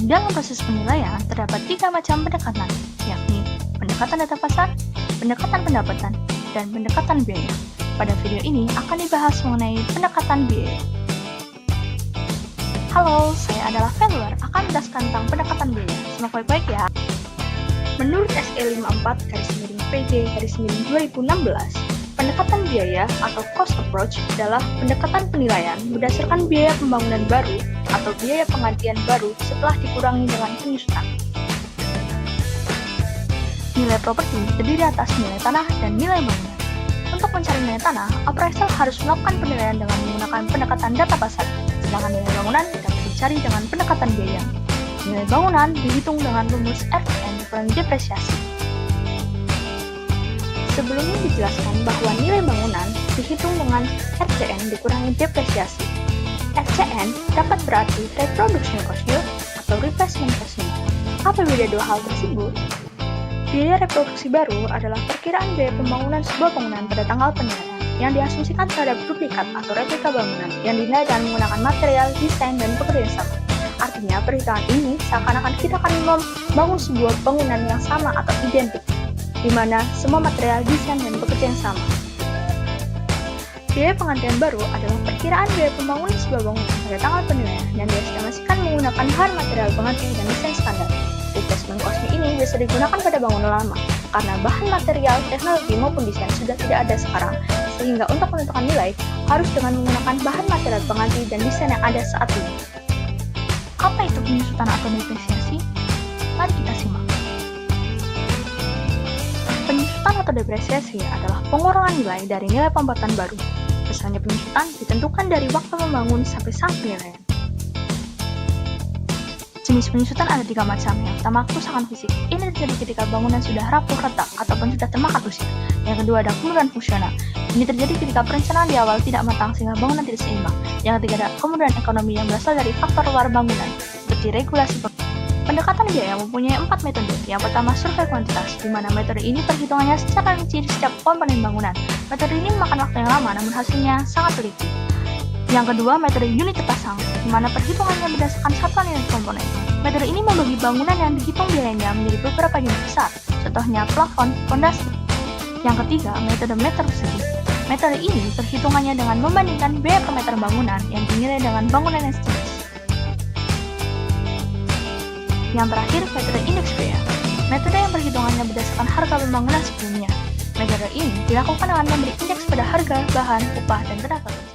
Dalam proses penilaian, terdapat 3 macam pendekatan, yakni pendekatan data pasar, pendekatan pendapatan, dan pendekatan biaya. Pada video ini akan dibahas mengenai pendekatan biaya. Halo, saya adalah Feluar, akan menjelaskan tentang pendekatan biaya. Simak baik-baik ya. Menurut SE54-PJ-2016, pendekatan biaya atau cost approach adalah pendekatan penilaian berdasarkan biaya pembangunan baru atau biaya penggantian baru setelah dikurangi dengan penyusutan. Nilai properti terdiri atas nilai tanah dan nilai bangunan. Untuk mencari nilai tanah, appraisal harus melakukan penilaian dengan menggunakan pendekatan data pasar, sedangkan nilai bangunan dapat dicari dengan pendekatan biaya. Nilai bangunan dihitung dengan rumus RPN dikurangi depresiasi. Sebelumnya dijelaskan bahwa nilai bangunan dihitung dengan RCN dikurangi depresiasi. RCN dapat berarti reproduction cost yield atau replacement cost yield. Apa beda dua hal tersebut? Biaya reproduksi baru adalah perkiraan biaya pembangunan sebuah bangunan pada tanggal penilaian yang diasumsikan terhadap duplikat atau replika bangunan yang dinilai dengan menggunakan material, desain, dan pekerjaan yang sama. Artinya, perhitungan ini seakan-akan kita akan membangun sebuah bangunan yang sama atau identik, di mana semua material, desain, dan pekerjaan yang sama. Biaya penggantian baru adalah perkiraan biaya pembangunan sebuah bangunan pada tanggal penilaian yang diestimasikan menggunakan bahan material pengganti dan desain standar. Replacement cost ini bisa digunakan pada bangunan lama, karena bahan material, teknologi, maupun desain sudah tidak ada sekarang, sehingga untuk menentukan nilai harus dengan menggunakan bahan material pengganti dan desain yang ada saat ini. Apa itu penyusutan atau depresiasi? Mari kita simak. Penyusutan atau depresiasi adalah pengurangan nilai dari nilai pembuatan baru. Misalnya penyusutan ditentukan dari waktu membangun sampai saat penilaian. Jenis penyusutan ada 3 macam. Yang pertama, kerusakan fisik. Ini terjadi ketika bangunan sudah rapuh retak ataupun sudah termakan usia. Yang kedua, ada kemunduran fungsional. Ini terjadi ketika perencanaan di awal tidak matang sehingga bangunan tidak seimbang. Yang ketiga, ada kemunduran ekonomi yang berasal dari faktor luar bangunan, seperti regulasi. Pendekatan biaya mempunyai 4 metode. Yang pertama, survei kuantitas, di mana metode ini perhitungannya secara rinci di setiap komponen bangunan. Metode ini memakan waktu yang lama, namun hasilnya sangat teliti. Yang kedua, metode unit terpasang, di mana perhitungannya berdasarkan satuan unit komponen. Metode ini membagi bangunan yang dihitung biayanya menjadi beberapa unit besar, contohnya plafon, fondasi. Yang ketiga, metode meter persegi. Metode ini perhitungannya dengan membandingkan biaya per meter bangunan yang dinilai dengan bangunan yang sejenis. Yang terakhir, metode indeks biaya. Metode yang perhitungannya berdasarkan harga pembangunan sebelumnya. Metode ini dilakukan dengan memberi indeks pada harga, bahan, upah, dan tenaga kerja.